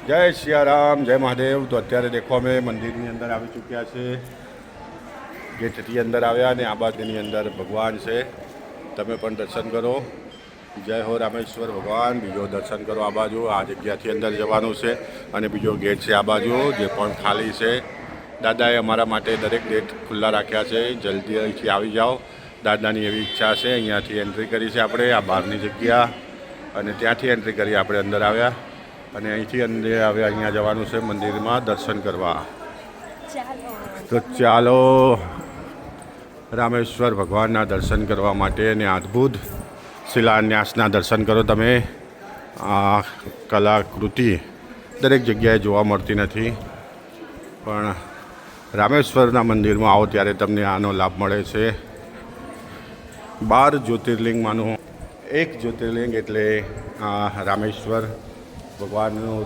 જય સિયારામ, જય મહાદેવ। તો અત્યારે દેખો અમે મંદિરની અંદર આવી ચૂક્યા છે। ગેટથી અંદર આવ્યા અને આ બાજુની અંદર ભગવાન છે, તમે પણ દર્શન કરો। જય હો રામેશ્વર ભગવાન। બીજો દર્શન કરો આ બાજુ, આ જગ્યાથી અંદર જવાનું છે અને બીજો ગેટ છે આ બાજુ, જે પણ ખાલી છે। દાદાએ અમારા માટે દરેક ગેટ ખુલ્લા રાખ્યા છે, જલ્દી અહીંથી આવી જાઓ। દાદાની એવી ઈચ્છા છે। અહીંયાથી એન્ટ્રી કરી છે આપણે, આ બહારની જગ્યા, અને ત્યાંથી એન્ટ્રી કરી આપણે અંદર આવ્યા અને અહીંથી અંદર આવ્યા અહીંયા જવાનું છે મંદિરમાં દર્શન કરવા। તો ચાલો રામેશ્વર ભગવાનના દર્શન કરવા માટે અને અદ્ભુત શિલાન્યાસના દર્શન કરો તમે। આ કલાકૃતિ દરેક જગ્યાએ જોવા મળતી નથી, પણ રામેશ્વરના મંદિરમાં આવો ત્યારે તમને આનો લાભ મળે છે। 12 જ્યોતિર્લિંગમાંનું એક જ્યોતિર્લિંગ એટલે આ રામેશ્વર ભગવાનનું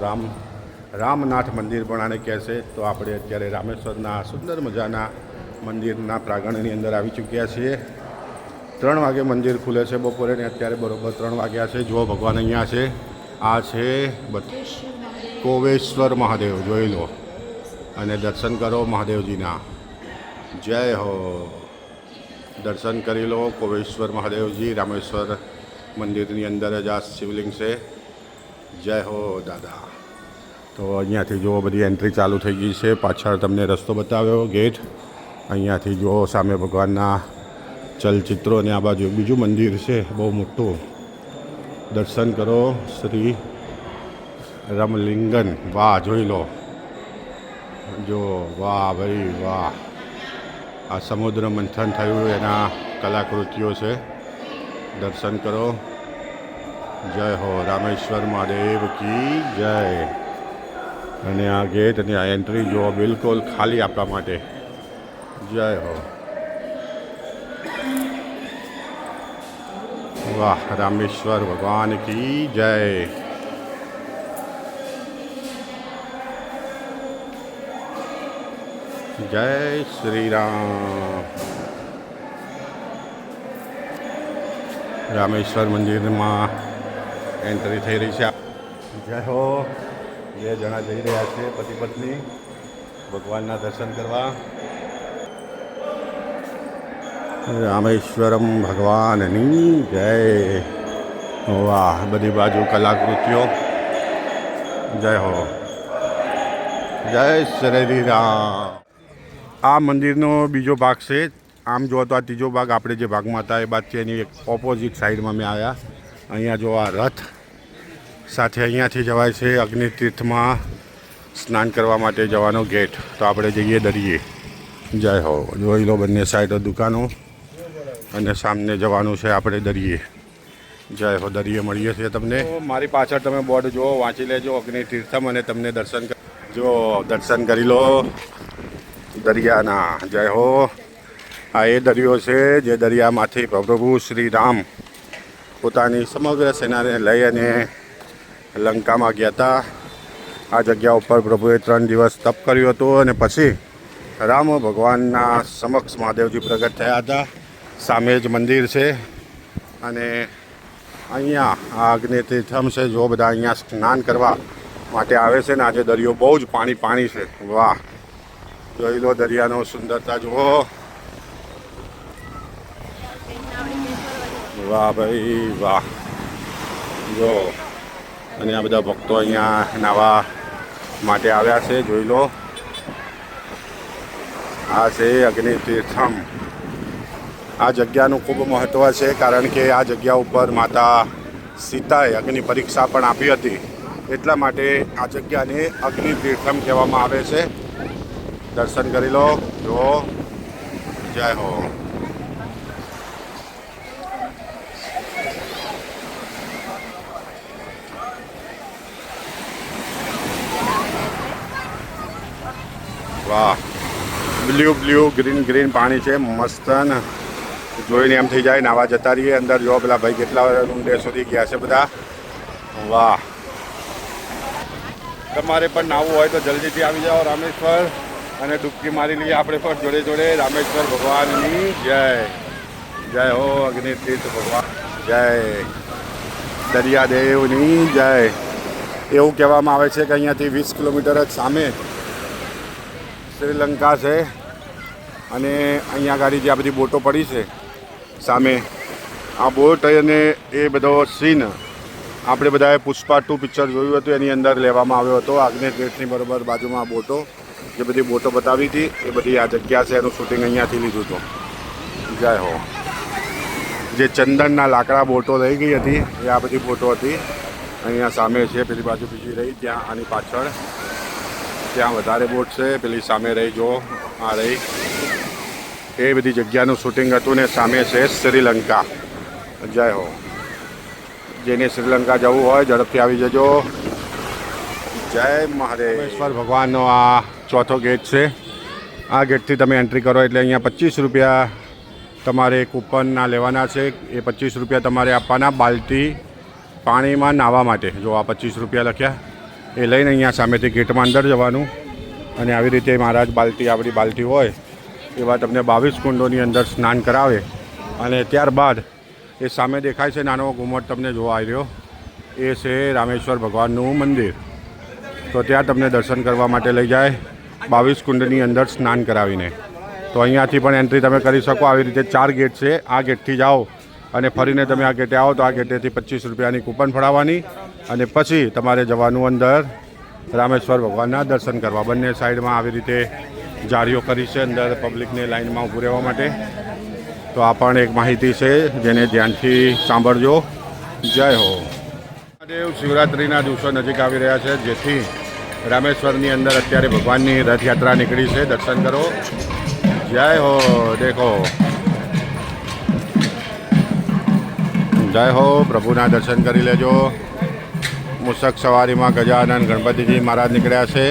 રામનાથ મંદિર પણ આને કહે છે। તો આપણે અત્યારે રામેશ્વરના સુંદર મજાના મંદિરના પ્રાંગણની અંદર આવી ચૂક્યા છીએ। 3 વાગે મંદિર ખુલે છે બપોરે, ને અત્યારે બરોબર 3 વાગ્યા છે। જો ભગવાન અહીંયા છે, આ છે કોવેશ્વર મહાદેવ, જોઈ લો અને દર્શન કરો મહાદેવજીના। જય હો, દર્શન કરી લો કોવેશ્વર મહાદેવજી। રામેશ્વર મંદિરની અંદર જ આ શિવલિંગ છે। જય હો દાદા। તો અહીંયાથી જો બધી એન્ટ્રી ચાલુ થઈ ગઈ છે। પાછળ તમને રસ્તો બતાવ્યો ગેટ, અહીંયાથી જો સામે ભગવાનના ચલચિત્રો, અને આ બાજુ બીજું મંદિર છે બહુ મોટું। દર્શન કરો શ્રી રમલિંગન। વાહ, જોઈ લો, જો વાહ ભાઈ વાહ। આ સમુદ્ર મંથન થયું એના કલાકૃતિઓ છે, દર્શન કરો। જય હો રામેશ્વર મહાદેવ કી જય। અને આ ગેટ અને આ એન્ટ્રી જો બિલકુલ ખાલી આપવા માટે। જય હો, વાહ, રામેશ્વર ભગવાન કી જય। જય શ્રી રામ। રામેશ્વર મંદિરમાં એન્ટ્રી થઈ રહી છે। જય હો, 2 જણા જઈ રહ્યા છે પતિ પત્ની ભગવાનના દર્શન કરવા। રામેશ્વરમ ભગવાનની જય। વાહ, બધી બાજુ કલાકૃતિઓ। જય હો, જય શ્રી રામ। આ મંદિરનો બીજો ભાગ છે। આમ જો તો આ ત્રીજો ભાગ, આપણે જે ભાગમાં હતા એ બાદ એની એક ઓપોઝિટ સાઈડમાં મેં આવ્યા। અહીંયા જો આ રથ સાથે અહીંયાથી જવાય છે અગ્નિતીર્થમાં સ્નાન કરવા માટે જવાનો ગેટ। તો આપણે જઈએ દરિયે। જય હો, જોઈ લો બંને સાઈડો દુકાનો, અને સામને જવાનું છે આપણે દરિયે। જય હો, દરિયે મળીએ છીએ તમને। મારી પાછળ તમે બોર્ડ જુઓ, વાંચી લેજો અગ્નિતીર્થમ, અને તમને દર્શન કરી લો દરિયાના। જય હો, આ એ દરિયો છે જે દરિયામાંથી પ્રભુ શ્રી રામ પોતાની સમગ્ર સેનાને લઈ અને લંકામાં ગયા હતા। આ જગ્યા ઉપર પ્રભુએ 3 દિવસ તપ કર્યું હતું, અને પછી રામ ભગવાનના સમક્ષ મહાદેવજી પ્રગટ થયા હતા। સામે જ મંદિર છે, અને અહીંયા આ અગ્નિતીર્થમ છે, જો બધા અહીંયા સ્નાન કરવા માટે આવે છે। ને આજે દરિયો બહુ જ પાણી છે। વાહ, જોઈ લો દરિયાનો સુંદરતા જુઓ। વાહ ભાઈ વાહ, જો, અને આ બધા ભક્તો અહીંયા નાહવા માટે આવ્યા છે, જોઈ લો। આ છે અગ્નિતીર્થમ। આ જગ્યાનું ખૂબ મહત્ત્વ છે, કારણ કે આ જગ્યા ઉપર માતા સીતાએ અગ્નિ પરીક્ષા પણ આપી હતી, એટલા માટે આ જગ્યાને અગ્નિતીર્થમ કહેવામાં આવે છે। દર્શન કરી લો, જો, જય હો। વાહ, બ્લુ ગ્રીન પાણી છે, મસ્ત ને જોઈને એમ થઈ જાય નાવા જતા રહીએ અંદર। જો પેલા ભાઈ કેટલા ઊંડે સુધી ગયા છે બધા। વાહ, તમારે પણ નાહવું હોય તો જલ્દીથી આવી જાઓ રામેશ્વર, અને ડૂબકી મારી લઈએ આપણે પણ જોડે જોડે। રામેશ્વર ભગવાનની જય। જય હો અગ્નિતીર્થ ભગવાન, જય દરિયાદેવની જય। એવું કહેવામાં આવે છે કે અહીંયાથી 20 કિલોમીટર જ સામે શ્રીલંકા છે અને અહીંયા આગળ જે આ બધી બોટો પડી છે સામે આ બોટ અને એ બધો સીન આપણે બધાએ પુષ્પા 2 પિક્ચર જોયું હતું એની અંદર લેવામાં આવ્યો હતો. આગને ગેટની બરાબર બાજુમાં બોટો જે બધી બોટો બતાવી હતી એ બધી આ જગ્યા છે, એનું શૂટિંગ અહીંયાથી લીધું હતું. જય હો. જે ચંદનના લાકડા બોટો રહી ગઈ હતી એ આ બધી બોટો હતી. અહીંયા સામે છે પેલી બાજુ બીજી રહી, ત્યાં આની પાછળ ત્યાં વધારે બોટ છે, પેલી સામે રહી જો આ રહી, એ બધી જગ્યાનું શૂટિંગ હતું. ને સામે છે શ્રીલંકા. જય હો. જેને શ્રીલંકા જવું હોય ઝડપથી આવી જજો. જય મહાદેવેશ્વર ભગવાનનો આ ચોથો ગેટ છે. આ ગેટથી તમે એન્ટ્રી કરો એટલે અહીંયા 25 રૂપિયા તમારે કૂપનના લેવાના છે. એ 25 રૂપિયા તમારે આપવાના બાલટી પાણીમાં નાહવા માટે. જો આ 25 રૂપિયા લખ્યા એ લઈને અહીંયા સામેથી ગેટમાં અંદર જવાનું અને આવી રીતે મહારાજ બાલટી આપણી બાલટી હોય એવા તમને 22 કુંડોની અંદર સ્નાન કરાવે. અને ત્યારબાદ એ સામે દેખાય છે નાનો ઘુમટ તમને જોવા આવી રહ્યો, એ છે રામેશ્વર ભગવાનનું મંદિર. તો ત્યાં તમને દર્શન કરવા માટે લઈ જાય 22 કુંડની અંદર સ્નાન કરાવીને. તો અહીંયાથી પણ એન્ટ્રી તમે કરી શકો. આવી રીતે 4 ગેટ છે. આ ગેટથી જાઓ અને ફરીને તમે આ ગેટે આવો તો આ ગેટેથી 25 રૂપિયાની કૂપન ફડાવવાની અને પછી તમારે જવાનું અંદર રામેશ્વર ભગવાનના દર્શન કરવા. બંને સાઈડમાં આવી રીતે જાળીઓ કરી છે અંદર પબ્લિકને લાઈનમાં ઊભું રહેવા માટે. તો આ પણ એક માહિતી છે જેને ધ્યાનથી સાંભળજો. જય હો. મહાદેવ શિવરાત્રિના દિવસો નજીક આવી રહ્યા છે, જેથી રામેશ્વરની અંદર અત્યારે ભગવાનની રથયાત્રા નીકળી છે. દર્શન કરો. જય હો. દેખો. જય હો. પ્રભુના દર્શન કરી લેજો. મૂષક સવારીમાં ગજાનન ગણપતિજી મહારાજ નીકળ્યા છે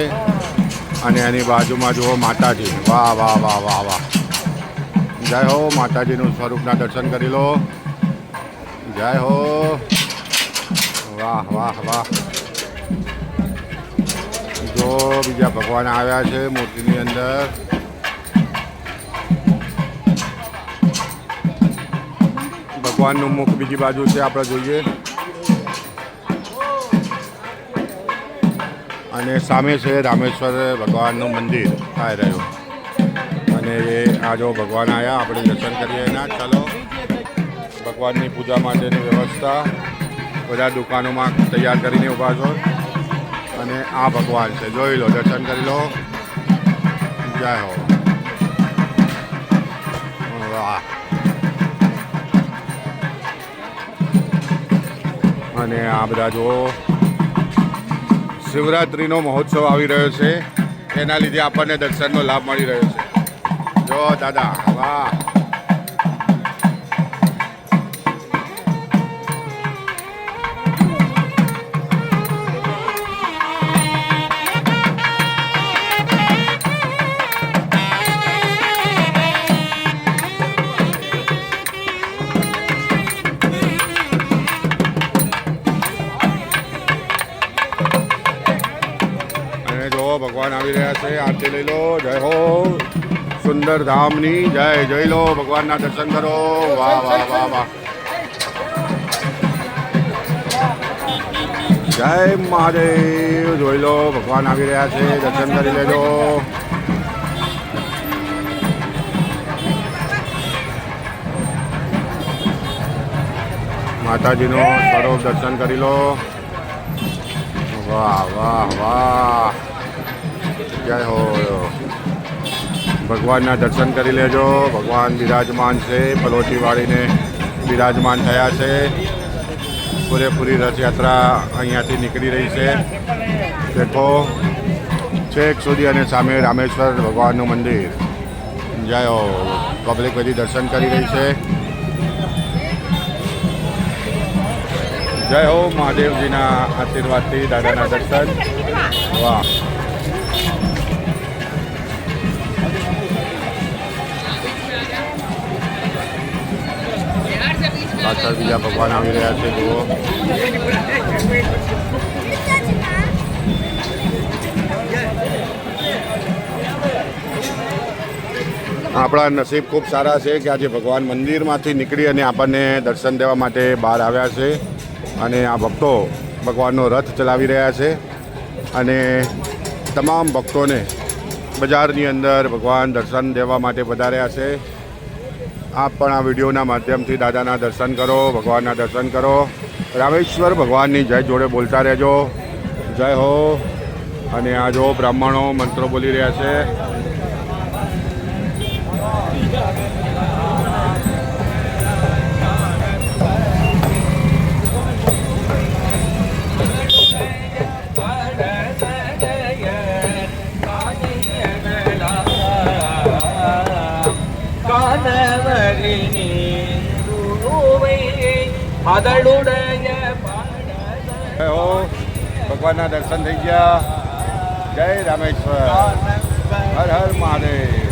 અને એની બાજુમાં જુઓ માતાજી. વાહ વાહ વાહ વાહ વાહ. જય હો. માતાજીનું સ્વરૂપના દર્શન કરી લો. જય હો. વાહ વાહ વાહ. જો બીજા ભગવાન આવ્યા છે મૂર્તિની અંદર. ભગવાનનું મુખ બીજી બાજુ છે, આપણે જોઈએ. અને સામે છે રામેશ્વર ભગવાનનું મંદિર આવી રહ્યું. અને આ જો ભગવાન આવ્યા, આપણે દર્શન કરીએ એના. ચાલો. ભગવાનની પૂજા માટેની વ્યવસ્થા બધા દુકાનોમાં તૈયાર કરીને ઊભા છો. અને આ ભગવાન છે, જોઈ લો, દર્શન કરી લો. જય હો. વાહ. અને આ બધા જો શિવરાત્રિનો મહોત્સવ આવી રહ્યો છે, એના લીધે આપણને દર્શનનો લાભ મળી રહ્યો છે. જો દાદા. વાહ. ભગવાન આવી રહ્યા છે. આરતી લઈ લો. જય હો. સુંદર ધામની જય. જય લો. ભગવાનના દર્શન કરો. વાહ વાહ વાહ વાહ. જય મહાદેવ. જોઈ લો, ભગવાન આવી રહ્યા છે. દર્શન કરી લેજો. માતાજીનું સ્વરૂપ દર્શન કરી લો. વાહ વાહ વાહ. જય હો. ભગવાનના દર્શન કરી લેજો. ભગવાન બિરાજમાન છે, પલોટી વાળીને બિરાજમાન થયા છે. પૂરેપૂરી રથયાત્રા અહીંયાથી નીકળી રહી છે. દેખો છેક સુધી અને સામે રામેશ્વર ભગવાનનું મંદિર. જય હો. પબ્લિક બધી દર્શન કરી રહી છે. જય હો. મહાદેવજીના આશીર્વાદથી દાદાના દર્શન. વાહ. પાછળ બીજા ભગવાન આવી રહ્યા છે. જુઓ. આપણા નસીબ ખૂબ સારા છે કે આજે ભગવાન મંદિરમાંથી નીકળી અને આપણને દર્શન દેવા માટે બહાર આવ્યા છે. અને આ ભક્તો ભગવાનનો રથ ચલાવી રહ્યા છે અને તમામ ભક્તોને બજારની અંદર ભગવાન દર્શન દેવા માટે પધાર્યા છે. આપ પણ આ વિડીયોના માધ્યમથી દાદાના દર્શન કરો, ભગવાનના દર્શન કરો. રામેશ્વર ભગવાનની જય જોડે બોલતા રહેજો. જય હો. અને આ જો બ્રાહ્મણો મંત્રો બોલી રહ્યા છે. જય હો. ભગવાનના દર્શન થઈ ગયા. જય રામેશ્વર. હર હર મહાદેવ.